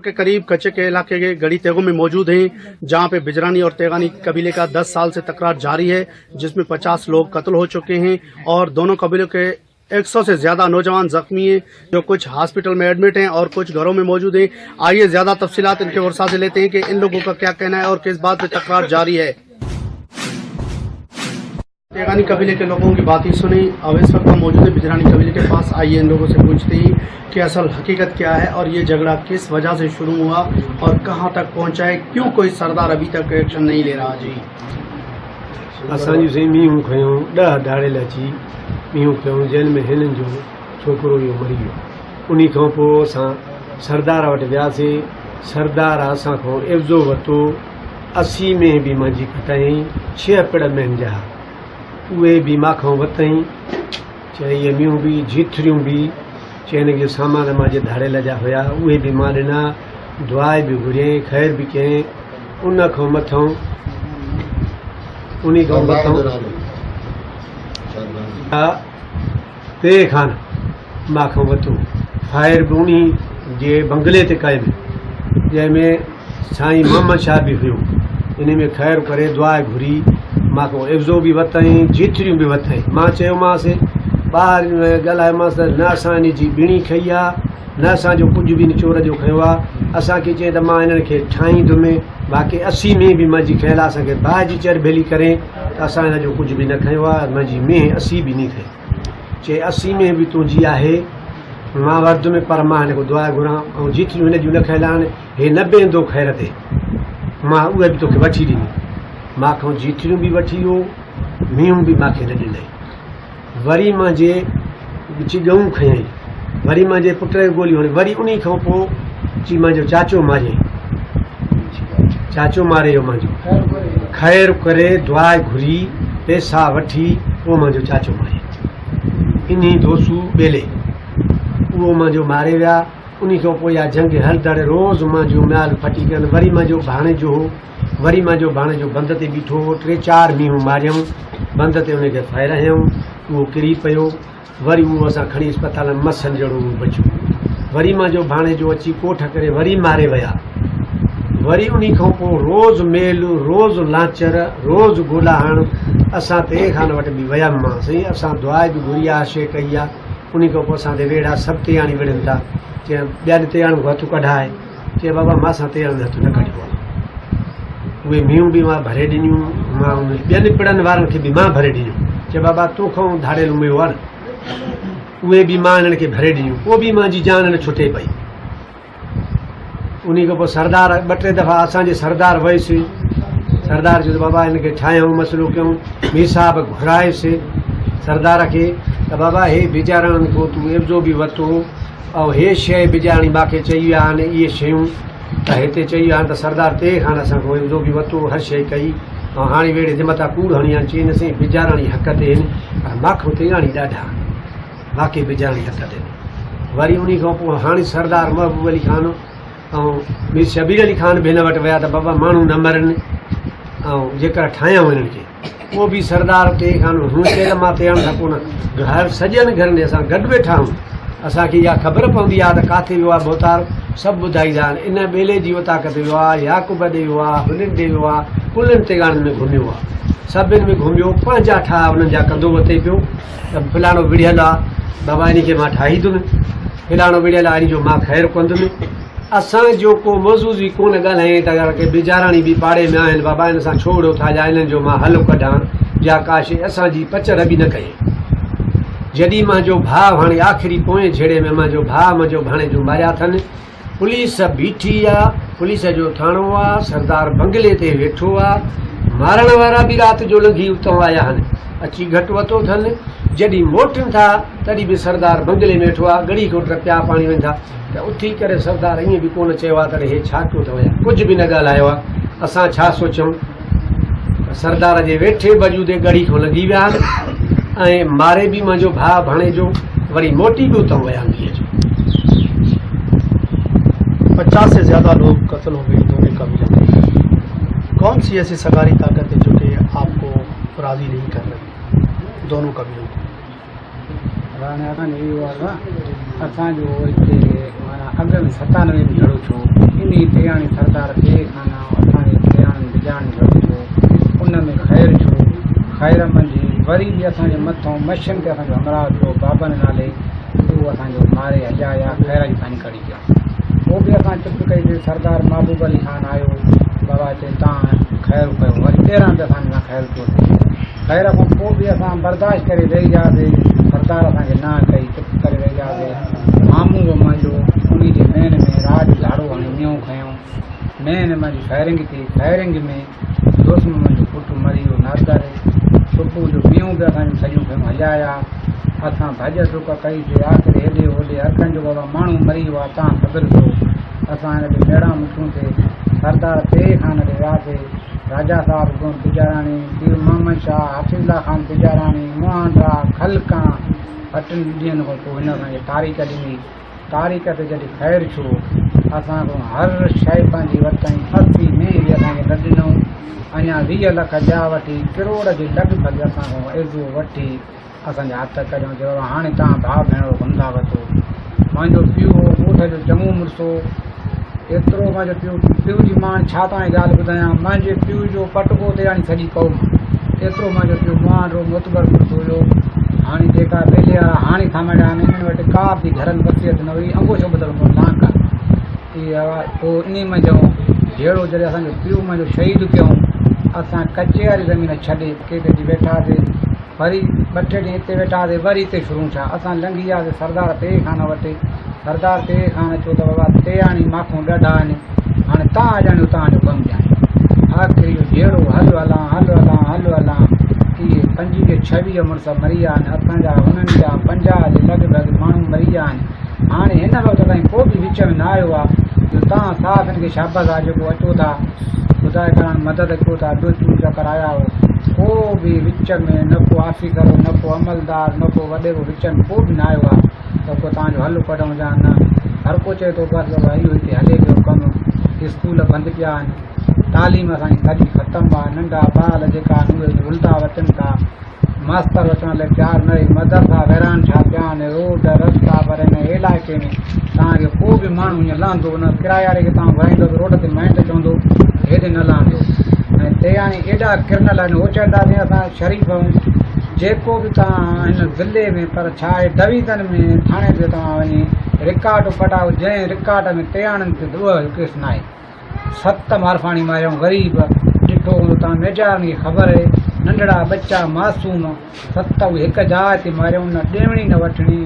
के करीब कच्चे के इलाके के गड़ी तेगो में मौजूद हैं, जहां पे बिजरानी और तेगानी कबीले का 10 साल से तकरार जारी है, जिसमें 50 लोग कत्ल हो चुके हैं और दोनों कबीलों के 100 से ज्यादा नौजवान जख्मी हैं, जो कुछ हॉस्पिटल में एडमिट हैं और कुछ घरों में मौजूद हैं। आइए ज्यादा तफसीलात इनके वर्षा से लेते हैं कि इन लोगों का क्या कहना है और किस बात पे तकरार जारी है। तेगानी कबीले के लोगों की बात ही सुनी। अब इस वक्त हम मौजूद है बिजरानी कबीले के पास। आइए इन लोगों से पूछते ही कि असल हकीकत क्या है और ये झगड़ा किस वजह से शुरू हुआ और कहाँ तक पहुँचा है, क्यों कोई सरदार अभी तक एक्शन नहीं ले रहा। जी असांजूं से मींहं खयूं 10 दाड़ेल अची मींहं खयूं, जंहिं में हिननि जो छोकिरो इहो मरी वियो। उन खां पोइ असां सरदार वटि वियासीं। सरदार असां खां एवज़ो वरितो। 80 में बि मुंहिंजी कटाई 6 पिड़ में जा उहे बि मां खां वरितईं। चई इहे मींहं बि जीथरियूं बि चई हिनखे सामान मुंहिंजे धाड़ेल जा हुया, उहे बि मां ॾिना। दुआ बि घुरियईं, ख़ैर बि कयईं। उन खां मथां उन खां मथां पे खान मां खां वरितो। फायर बि उन जे बंगले ते कयमि, जंहिंमें साईं मोहम्मद शाह बि हुयो। इन में ख़ैर करे दुआ घुरी। मां खां एवज़ो बि वरितईं, जीथरियूं बि वरितईं। मां चयोमांसि, ॿाहिरि ॻाल्हायोमांसि त न असां इन जी ॿिणी खई आहे, न असांजो कुझु बि चोर जो खयो आहे। असांखे चई त मां इन्हनि खे ठाहींदुमि। बाक़ी 80 में बि मुंहिंजी ख़्यालु आहे असांखे बाहि जी चरभेली करे त असां हिन जो कुझु बि न खयो आहे। मुंहिंजी में 80 बि न खई। चई 80 में बि तुंहिंजी आहे, मां वरदुमि, पर मां हिन खां दुआ घुरां ऐं जीथरियूं हिन जूं न खयल आहिनि। हे न बीहंदो ख़ैर ते, मां उहे बि तोखे वठी ॾिनी। मां खां जीथरियूं बि वठी वियो, मींहं बि मूंखे न ॾिनई। वरी मुंहिंजे चिगऊं खयईं, वरी मुंहिंजे पुट जी गोलियूं हणी। वरी उन खां पोइ चई मुंहिंजो चाचो मारियईं, चाचो मारे वियो मुंहिंजो। ख़ैर करे दुआ घुरी, पैसा वठी पोइ मुंहिंजो चाचो मारियईं। इन दोसूं ॿेले उहो मुंहिंजो मारे विया। उन खां पोइ इहा जंग हलंदड़ रोज़ु मुंहिंजो म्याल फटी कनि। वरी मुंहिंजो भाणेजो हो, वरी मुंहिंजो भाणेजो बंद ते बीठो हो। 3-4 मींहं मारियऊं बंद ते, उनखे फायर हयऊं, उहो किरी पियो। वरी उहो असां खणी अस्पताल में मसन जहिड़ो बचियो। वरी मुंहिंजो भाणेजो अची कोठ करे वरी मारे विया। वरी उन खां पोइ रोज़ु मेल, रोज़ु लांचर, रोज़ु गोला हण। असां ते खान वटि बि वियमि मां साईं। असां दुआ बि घुरी आहे, शइ कई आहे। उन खां पोइ असां ते वेड़ा सभु तेयाणी विढ़नि था। चई ॿियनि तेयाणियूं हथु कढाए। चई बाबा मां सां तेयाणी हथु न कढियो आहे। उहे मींहं बि मां भरे ॾिनियूं, मां उन ॿियनि पिड़नि वारनि खे बि मां भरे ॾिनियूं। चई बाबा तोखां धाड़ेल उमियो आहे न, उहे बि मां हिननि खे भरे ॾिनियूं। पोइ बि मुंहिंजी जान न छुटे पई। उन खां पोइ सरदार 2-3 दफ़ा असांजे सरदार वयुसि। सरदार जो बाबा हिनखे ठाहियूं, मसइलो कयूं। मीर साहिबु घुरायसि सरदार खे त बाबा हे बिजारनि खां तूं एवज़ो बि वरितो ऐं हे शइ बिजारणी मूंखे चई विया आहिनि, इहे शयूं त हिते चई विया आहिनि। त सरदार ते खान असांखां एवज़ो बि वरितो, हर शइ कई। ऐं हाणे वेड़े जे मथां कूड़ हणी आहिनि। चई न साईं बिजारणी हक़ ते आहिनि, पर मूंखां तेराणी ॾाढा, बाक़ी बिजारणी हक़ ते। वरी उन खां पोइ हाणे सरदार महबूब अली खान ऐं मीर शबीर अली खान बि हिन वटि विया त बाबा माण्हू न मरनि ऐं जेकर ठाहियूं हिननि खे। उहो बि सरदार ते खान हूअं चए त मां तेरण खां कोन घर सॼनि घरनि असां गॾु वेठा आहियूं। असांखे इहा ख़बर पवंदी आहे त किथे वियो आहे बोतार, सभु ॿुधाईंदा आहिनि। इन ॿेले जी वता किथे वियो आहे, याकूब ॾे वियो आहे, हुननि ॾे वियो आहे, कुलनि तेगाणनि में घुमियो आहे। सभिनि में घुमियो, 5 ठाह हुननि जा कंदो वते पियो त फलाणो विढ़ियल आहे, बाबा इन खे मां ठाहींदुमि। फलाणो विढ़ियल आहे, इन जो मां ख़ैरु कंदुमि। असांजो को मौज़ूज़ बि कोन ॻाल्हाईं त की बिजाराणी बि पाड़े में आहिनि, बाबा हिन सां छोड़ो था या हिननि जो मां हलो कढां या का शइ असांजी पचड़ बि न कई। जॾहिं मुंहिंजो भाउ हाणे आख़िरी पोएं झेड़े में मुंहिंजो भाउ मुंहिंजो भाणेजो मारिया अथनि। पुलिस बीठी आहे, पुलिस जो थाणो आहे, सरदार बंगले ते वेठो आहे। मारण वारा बि राति जो लंघी उतां आया आहिनि, अची घटि वरितो अथनि। जॾहिं मोटनि था तॾहिं बि सरदार बंगले में वेठो आहे। गड़ी कोट पिया पाणी वञनि था त उथी करे सरदार ईअं बि कोन चयो आहे त हे छा कयो अथव, या कुझु बि न ॻाल्हायो आहे। असां छा सोचूं, सरदार जे वेठे वजूदे गड़ी खां लॻी विया आहिनि ऐं मारे बि मुंहिंजो भाउ भाणेजो। वरी मोटी बि उतां विया मींहं जो। 50 से ज़्यादा लोग कत्ल हो गए दोनों कबीलों में। कौन सी ऐसी सरकारी ताकत है जो कि आपको राज़ी नहीं कर रही दोनों कबीलों को? राणे असांजो इहो आहे असांजो हिते माना अॻ में 97 में झड़ो थियो इन तेहाणी सरदार थे खाना असांजे तेहाणी बिजाणी झड़ो थियो उन में ख़ैर थियो ख़ैर मंझि वरी बि असांजे मथां मच्छियुनि ते असांजो हमराह थियो बाबनि नाले उहो असांजो मारे हलिया ख़ैर जी पाणी कढी विया पोइ बि असां चुप कई सरदार महबूब अली ख़ान आयो बाबा चए तव्हां ख़ैर कयो वरी 13 ते असांजे सां ख़ैर थियो ख़ैर खां पोइ बि असां बर्दाश्त करे वेही वियासीं सरदार असांखे न कई चुप करे वेही वियासीं मामू बि मुंहिंजो उन जे मेन में राज झाड़ो हणी नियो खयों मेन मुंहिंजी फायरिंग थी फायरिंग में दोस्त मुंहिंजो पुटु मरी वियो नादर सुबुह जो मींहं बि असांजूं सॼियूं खयूं हलिया असां भॼ डुक कईसीं आख़िर हेॾे होॾे हरकनि जो बाबा माण्हू मरी वियो आहे तव्हां ख़बर कयो असां हिन ते मेड़ा मुठियूंसीं सरदार ते खान ते वियासीं राजा साहब तिजाराणी पीर मोहम्मद शाह हफ़ीज़ुल्लाह ख़ान तिजाराणी मुहांडा खलका 8 ॾींहंनि खां पोइ हिन असांखे तारीख़ ॾिनी तारीख़ ते जॾहिं ख़ैर थियो असां खां हर शइ पंहिंजी वरितई 80 में बि असांखे न ॾिनऊं अञा 20 लख ॿिया वठी किरोड़ जे लॻभॻि असां खां एज़ो वठी असांजे हथ कढियो चयो हाणे तव्हां भाउ भेण धंधा वठो मुंहिंजो पीउ ॻोठ जो चङो मुड़िसो एतिरो मुंहिंजो पीउ जी मां छा तव्हांजी ॻाल्हि ॿुधायां मुंहिंजे पीउ जो पटको ते हाणे सॼी क़ौम एतिरो मुंहिंजो पीउ मुहांडो मुतबर मुड़ुसु हुयो हाणे जेका बेले वारा हाणे खामड़िया आहिनि इन्हनि वटि का बि घरनि वसियत न हुई अंगूठो ॿधल लांक इहा पोइ इन में चऊं जहिड़ो जॾहिं असांजो पीउ मुंहिंजो शहीद कयूं असां कचे वारी ज़मीन छॾे केॾे ॾींहुं वेठासीं वरी 2-3 ॾींहं हिते वेठासीं वरी हिते शुरू थिया असां लंघी वियासीं सरदार ते खान वटि सरदार ते खान चयो त बाबा तेहाणी माखूं ॾाढा आहिनि हाणे तव्हां ॼाणियो तव्हांजो कमु ॼाणे आख़िरी जहिड़ो हल हलां इहे 25-26 मुड़ुस मरी विया आहिनि असांजा हुननि जा 50 जे लॻभॻि माण्हू मरी विया आहिनि हाणे हिन वक़्तु ताईं को बि विच में न आयो आहे जो तव्हां साफ़ हिन खे शाबाश आहे जेको अचो था ॿुधाए करणु मदद कयो था ॿियो चूं चकर आया हो को बि विच में न को आफ़ीसर न को अमलदार न को वॾेरो विच में को बि न आयो आहे त को तव्हांजो हल कढूं या न हर को चए थो बसि बाबा इहो हिते हले पियो कमु स्कूल बंदि पिया आहिनि तालीम असांजी सॼी ख़तमु आहे नंढा ॿार जेका आहिनि उहे उल्टा वचनि था मास्तर अचण लाइ तयारु न मदरसा वैरान छा पिया आहिनि रोड रस्ता पर हिन इलाइक़े में तव्हांखे को बि माण्हू हीअं लहंदो न किराए वारे खे तव्हां घुराईंदो रोड ते माइंड चवंदो हेॾे न लहंदो ऐं तेहाणी एॾा किरनल आहिनि हो चवंदासीं असां शरीफ़ आहियूं जेको बि तव्हां हिन ज़िले में पर छा आहे डिवीज़न में थाणे ते तव्हां वञी रिकॉर्ड कढाओ जंहिं रिकॉर्ड में तेहाणनि ते ॾुह केस न आहे 7 मारफाणी मारियूं ग़रीब ॾिठो हूंदो तव्हां मेजारनि खे ख़बर आहे नंढड़ा बच्चा मासूम 7 उहे हिकु जाइ ते मारियूं न ॾेवणी न वठणी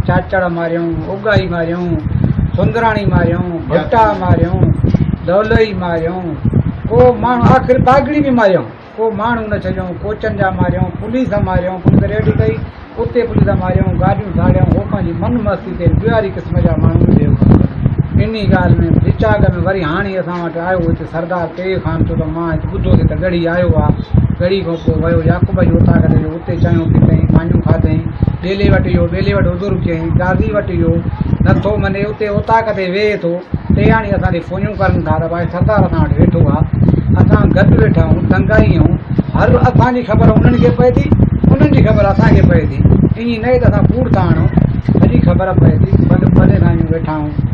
चाचड़ मारियूं उगाई मारियूं सुंदराणी मारियूं भुट्टा मारियूं दौलई मारियूं को माण्हू आख़िर बागड़ी बि मारियूं को माण्हू न छॾियूं कोचनि जा मारियूं पुलिस मारियूं पुलिस रेडी कई उते पुलिस मारियूं गाॾियूं साड़ियूं हो पंहिंजी मन मस्ती ते ॿियारी क़िस्म जा माण्हू हुजे इन ॻाल्हि में रिचाग में वरी हाणे असां वटि आयो हिते सरदार ते खान चयो त मां हिते ॿुधोसीं त गढ़ी आयो आहे गढ़ी खां पोइ वियो याकूब जी उता करे उते चाहियूं पीतई मानियूं खाधई ॿेले वटि वियो ॿेले वटि उज़ुर कयईं गाज़ी वटि वियो नथो मने उते उताक ते वेहे थो तेहाणी असांखे फ़ोनियूं करनि था त भाई सरदार असां वटि वेठो आहे असां गॾु वेठा आहियूं दंगाई आहियूं हर असांजी ख़बर उन्हनि खे पए थी उन्हनि जी ख़बर असांखे पए थी ईअं न त असां कूड़ था आणूं सॼी ख़बर पए थी भले खां वेठा आहियूं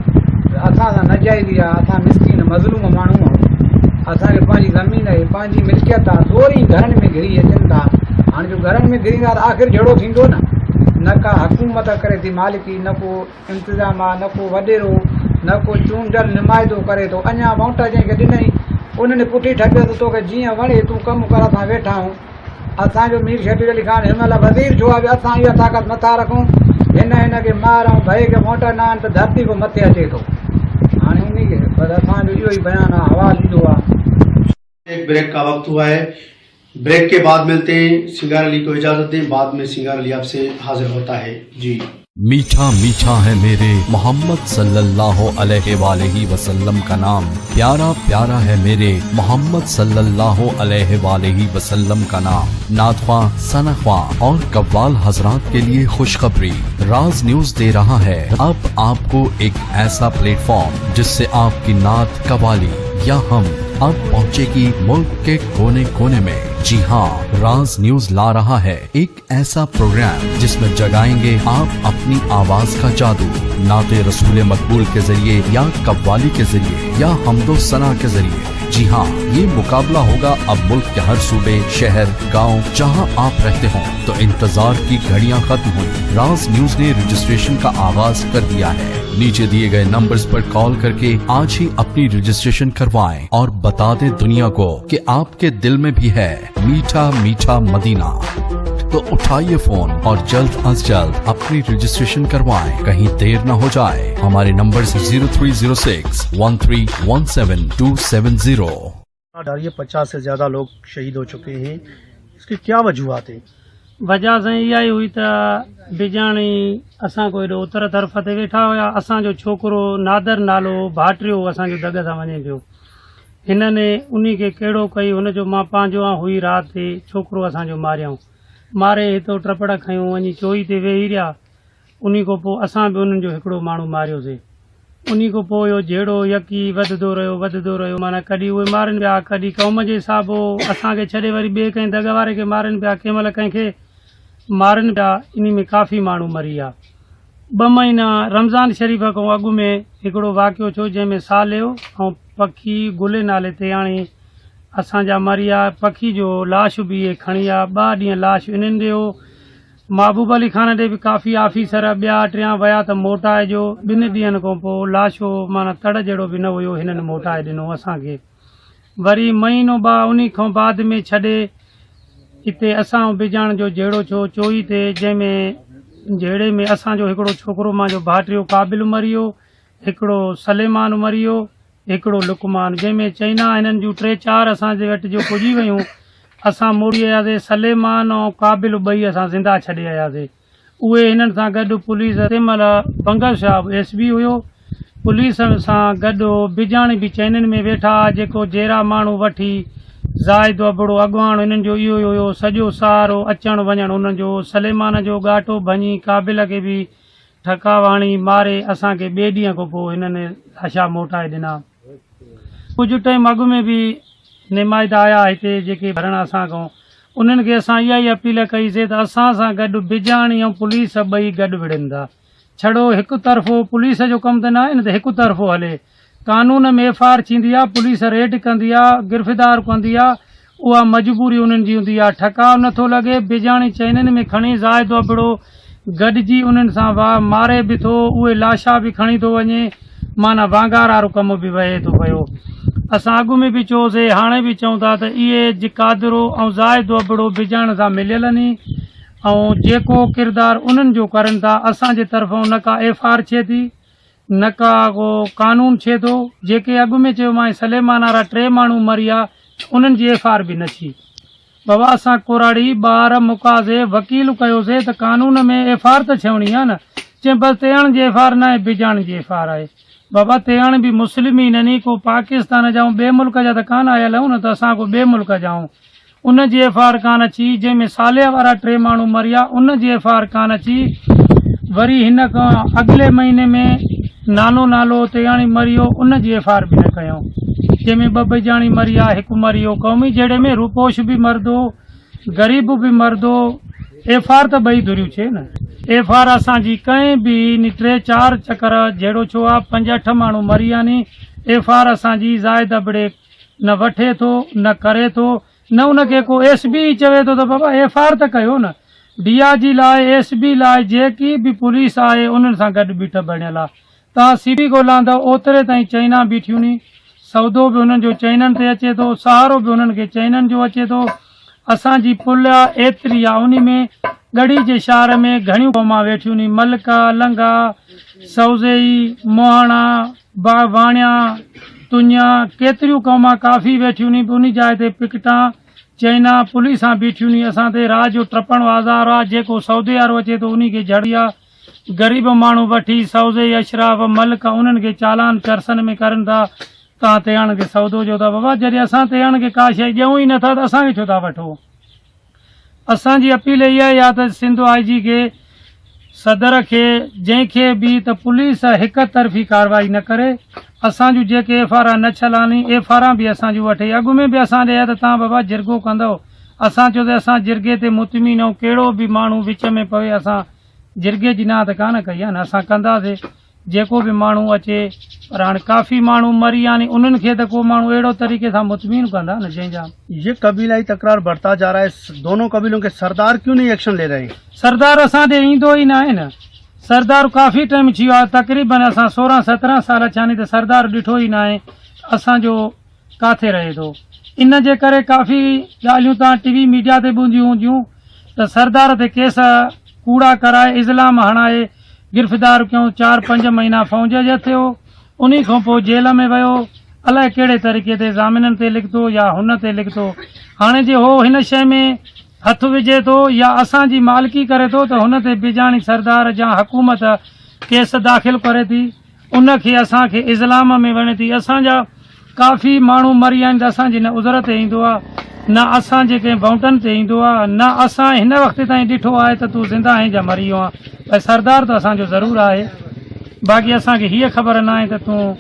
असां सां नाजाइज़ी आहे असां मिसकिन मज़लूम माण्हू आहियूं असांखे पंहिंजी ज़मीन आहे पंहिंजी मिल्कियत आहे थोरी घरनि में घिरी अचनि था हाणे जो घरनि में घिरींदा त आख़िर जहिड़ो थींदो न का हुकूमत करे थी मालिकी न को इंतिज़ाम आहे न को वॾेरो न को चूंडल नुमाइंदो करे थो अञा वोट जंहिंखे ॾिनई उन्हनि पुठी ठपियो त तोखे जीअं वणे तूं कमु कर असां वेठा आहियूं असांजो मीर शफ़ीर अली ख़ान हिन महिल वज़ीर जो आहे असां इहा ताक़त नथा रखूं हिन खे मारूं भई खे वोट न आहिनि त धरती को मथे अचे थो हाणे उन खे बसि असांजो इहो ई बयानु आहे हवालु ईंदो आहे एक ब्रेक का वक्त हुआ है ब्रेक के बाद मिलते हैं सिंगार अली को इजाजत दें बाद में सिंगार अली आपसे हाजिर होता है जी मीठा मीठा है मेरे मोहम्मद सल्लल्लाहु अलैहि वसल्लम का नाम प्यारा प्यारा है मेरे मोहम्मद सल्लल्लाहु अलैहि वसल्लम का नाम नातवा सनख्वा और कव्वाल हजरात के लिए खुशखबरी राज न्यूज दे रहा है अब आपको एक ऐसा प्लेटफॉर्म जिससे आपकी नात कव्वाली या हम अब पहुंचेगी मुल्क के कोने कोने में। जी हाँ, राज न्यूज ला रहा है एक ऐसा प्रोग्राम जिसमें जगाएंगे आप अपनी आवाज का जादू। नाते रसूल मकबूल के जरिए या कव्वाली के जरिए या हमदो सना के जरिए। जी हाँ, ये मुकाबला होगा अब मुल्क के हर सूबे, शहर, गांव जहां आप रहते हों। तो इंतजार की घड़ियां खत्म हुई। राज न्यूज ने रजिस्ट्रेशन का आगाज कर दिया है। नीचे दिए गए नंबर्स पर कॉल करके आज ही अपनी रजिस्ट्रेशन करवाएं और बता दें दुनिया को कि आपके दिल में भी है मीठा मीठा मदीना। तो उठाइए फोन और जल्द अज जल्द अपनी रजिस्ट्रेशन करवाएं, कहीं देर न हो जाए। हमारे नंबर 030613177270। ये 50 से ज्यादा लोग शहीद हो चुके हैं, इसकी क्या वजूहत है? वजह सां इहा ई हुई त बिजाणी असां कोई उतर तरफ़ ते वेठा हुया। असांजो छोकिरो नादर नालो भाटियो असांजो दग सां वञे पियो। हिनने उन खे कहिड़ो कई, हुनजो मां पंहिंजो हुई राति छोकिरो असांजो मारियऊं। मारे हितो टपड़ खयूं, वञी चोई ते वेही रहिया। उन खां पोइ असां बि उन्हनि जो हिकिड़ो माण्हू मारियोसीं। उन खां पोइ इहो जहिड़ो यकी वधंदो रहियो। माना कॾहिं उहे मारनि पिया, कॾहिं क़ौम जे हिसाब असांखे छॾे वरी ॿिए कंहिं दग वारे खे मारनि पिया, कंहिं महिल कंहिंखे मारनि पिया। इन में काफ़ी माण्हू मरी विया। 2 महीना रमज़ान शरीफ़ खां अॻु में हिकिड़ो वाक़ियो थियो जंहिंमें सालियो ऐं पखी गुले नाले ते हाणे असांजा मरी विया। पखी जो लाश बि इहे खणी विया। 2 ॾींहं लाश इन्हनि ॾियो। महबूब अली खान ॾे बि काफ़ी ऑफिसर 2 3 विया त मोटाइजो। 2 ॾींहंनि खां पोइ लाशो माना तड़ जहिड़ो बि न हुयो, हिननि मोटाए ॾिनो असांखे। वरी महीनो 2 उन खां बाद में छॾे हिते असां बिजाण जो जहिड़ो छो चोई ते, जंहिंमें जहिड़े में असांजो हिकिड़ो छोकिरो मुंहिंजो भाटियो क़ाबिल मरी वियो, हिकिड़ो सलेमान मरी वियो, हिकिड़ो लुकमान। जंहिंमें चइना हिननि जूं 3 4 असांजे वटि जो पुॼी वियूं। असां मोड़ी आयासीं। सलेमान ऐं क़ाबिल 2 असां ज़िंदा छॾे आयासीं। उहे हिननि सां गॾु पुलिस तंहिं महिल बंगल साहब एसपी हुयो। पुलिस सां गॾु बिजाणी बि चैननि में वेठा, जेको जहिड़ा माण्हू वठी ज़ाइद अबड़ो अॻवान हिननि जो इहो हुयो। सॼो सहारो अचणु वञणु हुननि जो। सलेमान जो घाटो भञी क़ाबिल खे बि ठका वाणी मारे असांखे 2 ॾींहं खां पोइ हिननि लाशा मोटाए ॾिना। कुझु टाइम अॻु में बि नुमाइंदा आया हिते जेके भरणा असां खां, उन्हनि खे असां इहा ई अपील कईसीं त असां सां गॾु बिजाणी ऐं पुलिस 2 गॾु विढ़नि था। छड़ो हिकु तरफ़ो पुलिस जो कमु त न आहे न त हिकु तरफ़ो हले। कानून में FIR थींदी आहे, पुलिस रेड कंदी आहे, गिरफ़्तार कंदी आहे, उहा मजबूरी उन्हनि जी हूंदी आहे। ठकाव नथो लॻे। बिजाणी चैननि में खणी ज़ाइद अबड़ो गॾिजी उन्हनि सां मारे बि थो, उहे लाशा बि खणी थो वञे। माना वांगार वारो कमु बि वहे थो पियो। असां अॻु में बि चयोसीं, हाणे बि चऊं था त इहे कादरो ऐं ज़ाइद अबड़ो बिजाण सां मिलियल नी, ऐं जेको किरदारु उन्हनि जो करनि था। असांजे तरफ़ां न का FIR थिए थी, न का को कानून थिए थो। जेके अॻु में चयोमांइ सलेमान वारा 3 माण्हू मरी विया, उन्हनि जी FIR बि न थी। बाबा असां कोराड़ी 12 मुकाज़े वकील कयोसीं त कानून में FIR त थियणी आहे न। चई बसि तेहण जी FIR न आहे, बिजाण जी FIR आहे। बाबा तेहण बि मुस्लिम ई न नी, को पाकिस्तान जा ॿिए मुल्क जा त कान आयल आहियूं न, त असां को ॿिए मुल्क जा आहियूं। उन जी FIR कान अची। जंहिंमें सालिया वारा 3 माण्हू मरी विया, उन जी FIR कान अची। वरी हिन खां अॻिले महीने में नालो तेहाणी मरी वियो, उन जी FIR बि न कयूं। जंहिंमें 2 बिजाणी मरी विया, 1 मरी वियो। क़ौमी जहिड़े में रुपोश बि मरदो, ग़रीब बि मरदो। FIR त 2 धुरियूं थिए न। FIR असांजी कंहिं बि 3 4 चकर जहिड़ो छो आहे, 5 8 माण्हू मरी विया नी। FIR असांजी ज़ाइद अबड़े न वठे थो, न करे थो, न उनखे को SB चवे थो त बाबा FIR त कयो न। DIG लाइ, SB लाइ जेकी बि पुलिस आहे उन्हनि सां गॾु बीठ बणियल आहे। तव्हां CB ॻोल्हांदव ओतिरे ताईं चाइना बीठियूं नी। सौदो बि हुननि जो चैननि ते अचे थो, सहारो बि हुननि खे चैननि जो अचे थो। असांजी पुल एतिरी आहे, उन में गढ़ी जे शहर में घणियूं क़ौमां वेठियूं नी। मलका, लंगा, सौज़ेई, मोहाणा, वाणिया, तुंहिंजा, केतिरियूं क़ौमां काफ़ी वेठियूं नी। उन जाइ ते पिकटां चाइना पुलिसां बीठियूं नी। असां ते रात जो टपण आज़ार आहे। जेको सौदे वारो अचे थो उन खे जड़ी आहे। ग़रीब माण्हू वठी सौज़े अशराफ मलका उन्हनि खे चालान चरसन में करनि था। तव्हां तेहण खे सौदो जो था। बाबा जॾहिं असां तेहण खे का शइ ॾियूं ई नथा त असांखे छो था वठो। असांजी अपील इहा ई आहे त सिंध IG खे सदर खे जंहिंखे बि त पुलिस हिक तरफ़ी कार्रवाई न करे, असांजूं जेके एफआर न छलानी एफआर बि असांजूं वठे। अॻु में बि असां ॾिया त तव्हां बाबा जिरगो कंदव, असां चयो त असां जिरगे ते मुतमिन ऐं कहिड़ो बि माण्हू विच में पवे असां जिरगे जी ना त कान कई आहे न, असां कंदासीं जेको बि माण्हू अचे। पर हाणे काफ़ी माण्हू मरी विया आहिनि, उन्हनि खे त को माण्हू अहिड़ो तरीक़े सां मुतमिन कंदा न जंहिंजा। ये कबीलाई तकरार बढ़ता जा रहा है, दोनों कबीलों के सरदार क्यों नहीं एक्शन ले रहे हैं? सरदार असां ॾे ईंदो ई न आहे न। सरदार काफ़ी टाइम थी वियो आहे, तक़रीबन असां 16-17 साल थिया आहिनि त सरदार ॾिठो ई न आहे असांजो किथे रहे थो। इन जे करे काफ़ी ॻाल्हियूं तव्हां टीवी मीडिया ते ॿुधियूं हूंदियूं त सरदार ते केस कूड़ा कराए, इज़लाम हणाए, गिरफ़्तार कयूं, 4-5 महीना फ़ौज जा थियो, उन्ही खां पोइ जेल में वियो, अलाए कहिड़े तरीक़े ते ज़ामिननि ते लिखतो या हुन ते लिखतो। हाणे जे हो हिन शइ में हथ विझे थो या असांजी मालिकी करे थो त हुन ते बिजाणी सरदार या हुकूमत केस दाख़िल करे थी, उनखे असांखे इज़लाम में वणे थी। असांजा काफ़ी माण्हू मरी विया आहिनि त असांजी न उज़र ते ईंदो आहे, न असांजे कंहिं बाउंटनि ते ईंदो आहे, न असां हिन वक़्त ताईं ॾिठो आहे त तूं ज़िंदा आहीं या मरी वियो आहे। भई सरदार त असांजो ज़रूरु आहे, बाक़ी असांखे हीअ ख़बर न आहे त तूं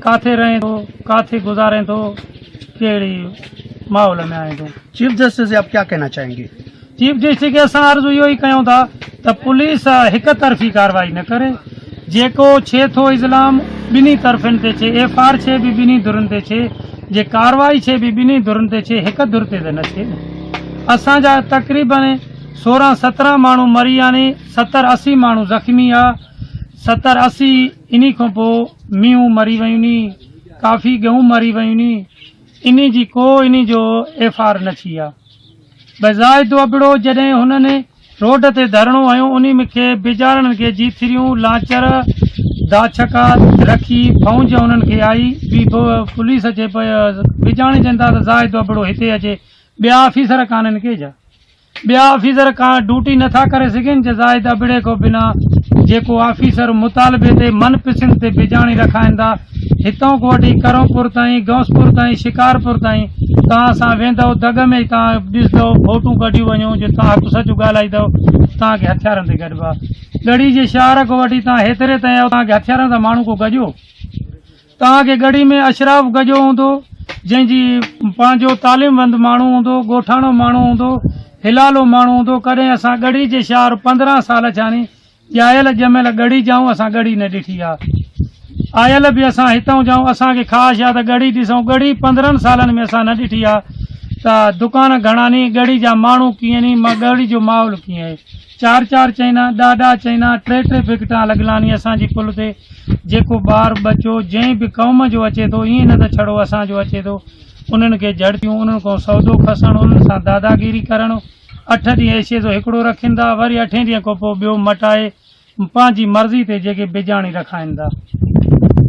किथे रहे थो, किथे गुज़ारे थो, कहिड़ी माहौल में आहीं थो। चीफ जस्टिस से आप क्या कहना चाहेंगे? चीफ जस्टिस खे असां अर्ज़ु इहो ई कयूं था त पुलिस हिक तरफ़ी कार्रवाई न करे, जेको छे थो इज़लाम ॿिन्ही तरफ़नि ते छे, एफआर छे बि ॿिन्ही धुरनि ते छे, जे कार्रवाई छे बि ॿिन्ही धुरनि ते छे, हिक धुर ते त न छे। असांजा तक़रीबन 16-17 माण्हू मरी विया आहिनि, 70-80 माण्हू ज़ख़्मी आहे। 70-80 इन खां पोइ मींहं मरी वियूं नी, काफ़ी गेहूं मरी वियूं नी, इन जी को इन जो एफआर न थी आहे। बज़ाइद अबड़ो जॾहिं हुननि रोड ते धरणो हयो, उन खे बिजारनि खे जीथरियूं लांचर दाछका रखी फ़ौज उन्हनि खे आई, बि पुलिस अचे बिजाणे चवनि था त ज़ाइद अबड़ो हिते अचे, ॿिया ऑफिसर कान्हनि के जा, ॿिया ऑफिसर का ड्यूटी नथा करे सघनि जे ज़ाइद अबड़े खां बिना जेको ऑफिसर मुतालबे ते मनपसंद ते बिजाणी रखाइनि था। हितां खां वठी करोपुर ताईं, गौसपुर ताईं, शिकारपुर ताईं तव्हां सां वेंदव, दग में तव्हां ॾिसंदव, फोटूं कढियूं वञो, जो तव्हां हक़ सच ॻाल्हाईंदव तव्हांखे हथियारनि ते गॾिबा। गढ़ी जे शहर खां वठी तव्हां हेतिरे ताईं आयो, तव्हांखे हथियारनि सां माण्हू को गॼो, तव्हांखे गढ़ी में अशराफ गॼो हूंदो, जंहिंजी पंहिंजो तालीमवंद माण्हू हूंदो, ॻोठाणो माण्हू हूंदो, हिलालो माण्हू हूंदो। कॾहिं असां गढ़ी जे शहर 15 साल थिया नी, ॼायल ॼमियल गढ़ी जाऊं, असां गढ़ी न ॾिठी आहे। आयल बि असां हितां जाऊं, असांखे ख़्वाहिश आहे त गढ़ी ॾिसूं, गढ़ी 15 सालनि में असां न ॾिठी आहे। त दुकान घणा नी, गढ़ी जा माण्हू कीअं नी, गढ़ी जो माहौल कीअं आहे। 4-4 चाइना, ॾाढा चाइना, 3-3 फिकटा लॻला नी असांजी पुल ते। जेको ॿार बचो जंहिं बि क़ौम जो अचे थो, ईअं न त छड़ो असांजो अचे थो, उन्हनि खे झड़तियूं, उन्हनि खां सौदो खसणु, उन्हनि सां दादागिरी करणु। 8 ॾींहं एशे जो हिकिड़ो रखनि था, वरी 8 ॾींहं खां पोइ ॿियो मटाए पंहिंजी मर्ज़ी ते जेके बिजाणी रखाइनि था।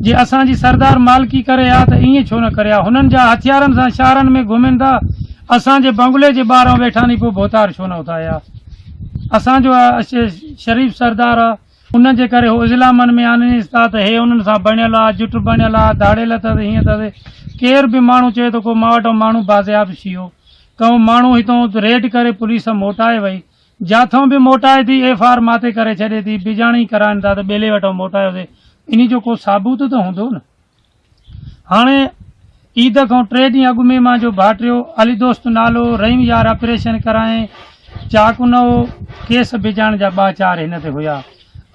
जे असांजी सरदार मालिकी करे हा त ईअं छो न करे हा? हुननि जा हथियारनि सां शहरनि में घुमनि था, असांजे बंगले जे ॿाहिरां वेठा नी, पोइ भोतार छो न उथाया? असांजो शरीफ़ सरदार आहे, उनजे करे हो इज़लामनि में आननि था त हे उन्हनि सां बणियल आहे, जुट बणियल आहे, दाड़ियल अथसि, हीअं अथसि। केर बि माण्हू चए थो को मां वटि माण्हू बाज़ियाब थी वियो, कहूं माण्हू हितां रेड करे पुलिस मोटाए वई, जाथों बि मोटाए थी, एफआर माथे करे छॾे थी, बिजाणी कराइनि था त ॿेले वटो मोटायोसीं, इन जो को साबूत त हूंदो न। हाणे ईद खां 3 ॾींहं अॻु में मां जो भाटियो अली दोस्त नालो रहीम यार ऑपरेशन कराए, चाकुनो केस बिजाण जा 2-4 हिन ते हुया,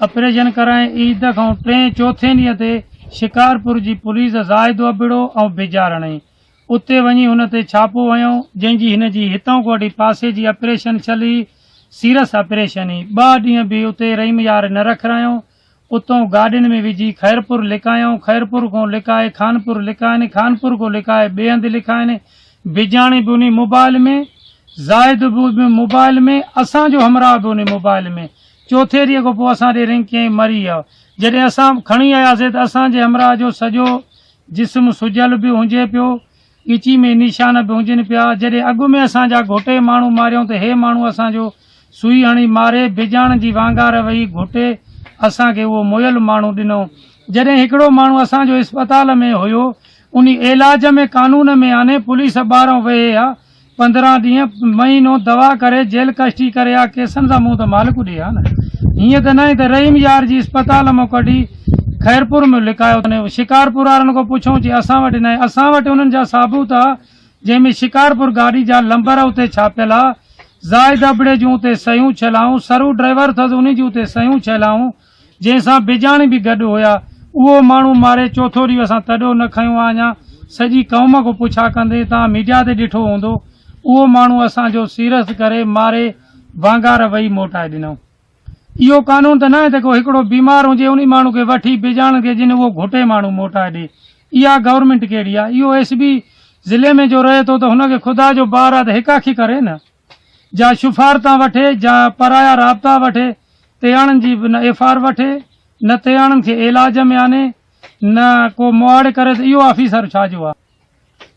ऑपरेशन कराए ईद खां 3-4 ॾींहं ते शिकारपुर जी पुलिस ज़ाइद अबड़ो ऐं बिजारणी उते वञी हुन ते छापो हयो, जंहिंजी हिन जी हितां खां वठी पासे जी ऑपरेशन छली, सीरियस ऑपरेशन ई। 2 ॾींहं बि उते रहीम यार न रखायूं, उतों गाॾियुनि में विझी खैरपुर लिकायूं, खैरपुर खां लिकाए खानपुर लिकाइनि, खानपुर खां लिकाए ॿिए हंधि लिकाइनि, बिजाणी बि उन मोबाइल में, ज़ाइद बि मोबाइल में, असांजो हमराह बि उन मोबाइल में। 4थे ॾींहं खां पोइ असां ॾे रिंग कयईं, मरी वियो। जॾहिं असां खणी आयासीं त असांजे हमराह जो सॼो जिस्म सुजल बि हुजे पियो, ॻिची में निशान बि हुजनि पिया। जॾहिं अॻु में असांजा घोटे माण्हू मारियूं त हे माण्हू असांजो सुई हणी मारे, बिजाण जी वांगार वेही घोटे असांखे उहो मुयल माण्हू ॾिनो। जॾहिं हिकिड़ो माण्हू असांजो इस्पताल में हुयो, उन इलाज में कानून में आने पुलिस ॿाहिरों वेहे आहे, 15 ॾींहं महीनो दवा करे जेल कष्टी करे आहे, केसनि सां मूं त मालिक ॾे आहे न। हीअं त न आहे त रहीम यार जी अस्पताल मां कढी खैरपुर में लिकायो अथनि, शिकारपुर वारनि खां पुछूं चई असां वटि न आहे। असां वटि उन्हनि जा साबूत आहे जंहिंमें शिकारपुर गाॾी जा नंबर उते छापियल आहे, ज़ाइद अबड़े जूं उते सयूं छियल आहियूं, सरू ड्राइवर अथसि उन जूं उते सयूं छियल आहियूं, जंहिंसां बिजाणी बि गॾु हुया। उहो माण्हू मारे चोथों ॾींहुं असां तॾो न खयूं आहे, अञा सॼी क़ौम को पुछा कंदे तव्हां मीडिया ते ॾिठो हूंदो, उहो माण्हू असांजो सीरस करे मारे वांगार वेही मोटाए ॾिनऊं। इहो कानून त न आहे त को हिकिड़ो बीमार हुजे उन माण्हू खे वठी बिजाण खे जिन उहो घुटे माण्हू मोटाए ॾे। इहा गवर्नमेंट कहिड़ी आहे? इहो एसबी ज़िले में जो रहे थो त हुनखे ख़ुदा जो ॿार आहे त हिकाखी करे न, जा शुफारता वठे, जा पराया राब्ता वठे, तेयाणनि जी न एफआर वठे, न तेयाणनि खे इलाज में आने, न को मुआड़े करे, त इहो ऑफिसर छाजो आहे?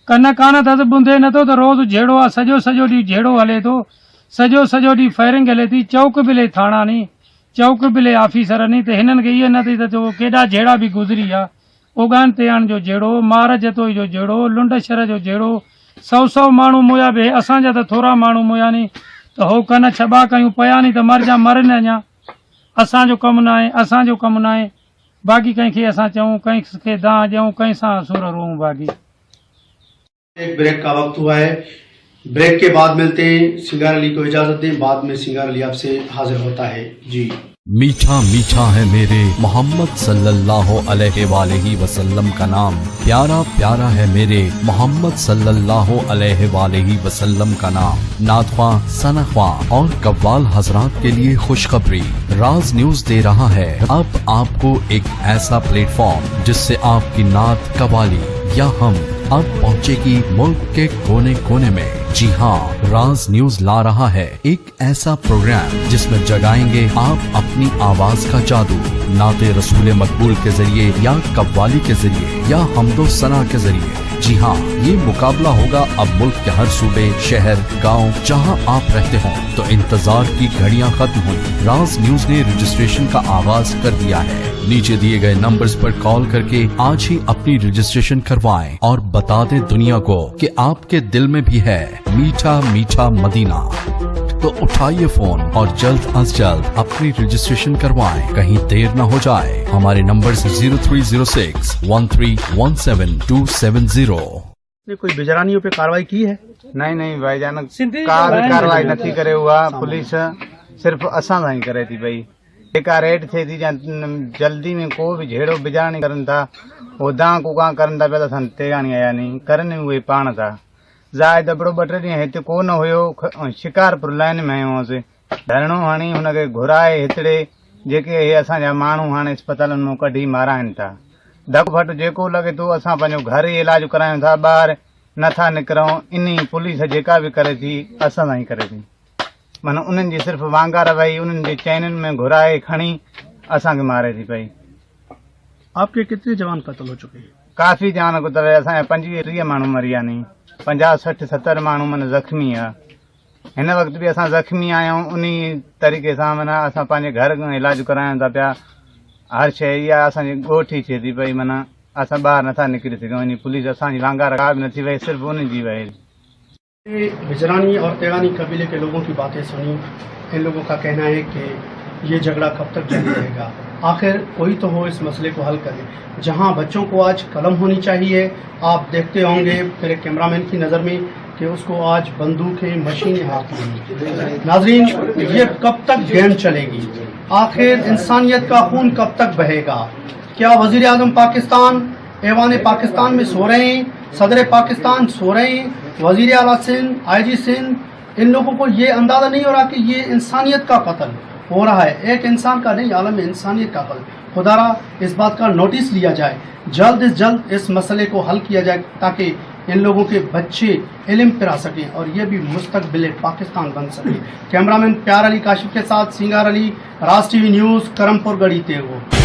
कन कान अथसि, ॿुधे नथो त रोज़ जहिड़ो आहे, सॼो सॼो ॾींहुं जहिड़ो हले थो, सॼो सॼो ॾींहुं फायरिंग हले थी, चौक बिले थाणा नी, चौक बिले ऑफिसर नी, त हिननि खे इहे न थी त चओ केॾा जहिड़ा बि गुज़री आहे, उगान तेयाण जो जहिड़ो, मार जतोई जो जहिड़ो, लुंड शर जो जहिड़ो, 100 माण्हू मुया बि, असांजा त थोरा माण्हू मुया नी, त हो कन छबा कयूं पिया नी त मर जा मरनि अञा। असांजो कमु न आहे, असांजो कमु न आहे, बाक़ी कंहिंखे असां चऊं, कंहिंखे दांह ॾियूं, कंहिं सां सुर रोऊं। बाक़ी एक ब्रेक का वक्त हुआ है, ब्रेक के बाद मिलते हैं। सिंगार अली को इजाजत दें, बाद में सिंगार अली आपसे हाजिर होता है। जी मीठा मीठा है मेरे मोहम्मद सल्लल्लाहु अलैहि वसल्लम का नाम, प्यारा प्यारा है मेरे मोहम्मद सल्लल्लाहु अलैहि वसल्लम का नाम। नादख्वा, सनख्वा और कव्वाल हजरात के लिए खुशखबरी, राज न्यूज दे रहा है अब आपको एक ऐसा प्लेटफॉर्म जिससे आपकी नात, कव्वाली या हम अब पहुंचेगी मुल्क के कोने कोने में। जी हाँ, राज न्यूज ला रहा है एक ऐसा प्रोग्राम जिसमें जगाएंगे आप अपनी आवाज का जादू, नाते रसूल मकबूल के जरिए या कव्वाली के जरिए या हमदो सना के जरिए। जी हाँ, ये मुकाबला होगा अब मुल्क के हर सूबे, शहर, गांव जहां आप रहते हों। तो इंतजार की घड़ियां खत्म हुई, राज न्यूज ने रजिस्ट्रेशन का आगाज कर दिया है। नीचे दिए गए नंबर्स पर कॉल करके आज ही अपनी रजिस्ट्रेशन करवाएं और बता दें दुनिया को कि आपके दिल में भी है मीठा मीठा मदीना। तो उठाइए फोन और जल्द अज जल्द अपनी रजिस्ट्रेशन करवाएं, कहीं देर न हो जाए। हमारे नंबर 0306 1317 ने कोई बिजरानियों पे कार्रवाई की है? नहीं भाईजान, का भी कार्रवाई नथी करे हुआ पुलिस, सिर्फ असां सां ई करे थी पई। जेका रेड थिए थी या जल्दी में को भी झेड़ो बिजाणी करनि था, वो दां कुका करनि था, पिया असां तेगाणी आया नहीं करनि उहे पाण था। ज़ाइद अबड़ो 2-3 ॾींहं हिते कोन हुयो, शिकारपुर लाइन में आयो हुआसीं, धरणो हणी हुनखे घुराए हितड़े जेके हे असांजा माण्हू हाणे अस्पतालनि मां कढी माराइनि था। धक फट जेको लॻे थो असां पंहिंजो घर ई इलाज करायूं था, ॿाहिरि नथा निकिरूं। इन पुलिस जेका भी करे थी असां सां ई करे थी, माना उन्हनि जी सिर्फ़ु वांगार वही उन्हनि जे चैननि में घुराए खणी असांखे मारे थी पई। आपके कितने जवान कत्ल हो चुके हैं? काफ़ी जान कुतल, असांजा 25-30 माण्हू मरी विया नी, 50-60-70 माण्हू माना ज़ख़्मी आहे। हिन वक़्तु बि असां ज़ख़्मी आहियूं, उन तरीक़े सां माना असां पंहिंजे घर में इलाज करायूं था पिया। हर शइ इहा असांजी ॻोठी थिए थी पई, माना असां ॿाहिरि नथा निकिरी सघूं। इन पुलिस असांजी वांगार का बि नथी वहे, सिर्फ़ु उन जी वहे। बिजरानी और तेगानी कबीले के लोगों की बातें सुनी। इन लोगों का कहना है कि ये झगड़ा कब तक जारी रहेगा, आखिर कोई तो हो इस मसले को हल करे। जहां बच्चों को आज कलम होनी चाहिए, आप देखते होंगे मेरे कैमरामैन की नज़र में कि उसको आज बंदूकें, मशीनें हाथ में। नाजरीन, ये कब तक गेम चलेगी? आखिर इंसानियत का खून कब तक बहेगा? क्या वज़ीर आज़म पाकिस्तान ऐवान पाकिस्तान में सो रहे हैं, सदर पाकिस्तान सो रहे हैं, वज़ीर आला सिंध, IG सिंध, इन लोगों को ये अंदाज़ा नहीं हो रहा कि ये इंसानियत का कत्ल हो रहा है, एक इंसान का नहीं, आलम इंसानियत का कत्ल। खुदारा इस बात का नोटिस लिया जाए, जल्द से जल्द इस मसले को हल किया जाए ताकि इन लोगों के बच्चे इल्म पर आ सकें और ये भी मुस्तकबिल पाकिस्तान बन सके। कैमरामैन प्यार अली काशिफ के साथ सिंगार अली, राज TV न्यूज़, करमपुर गढ़ी तेगो।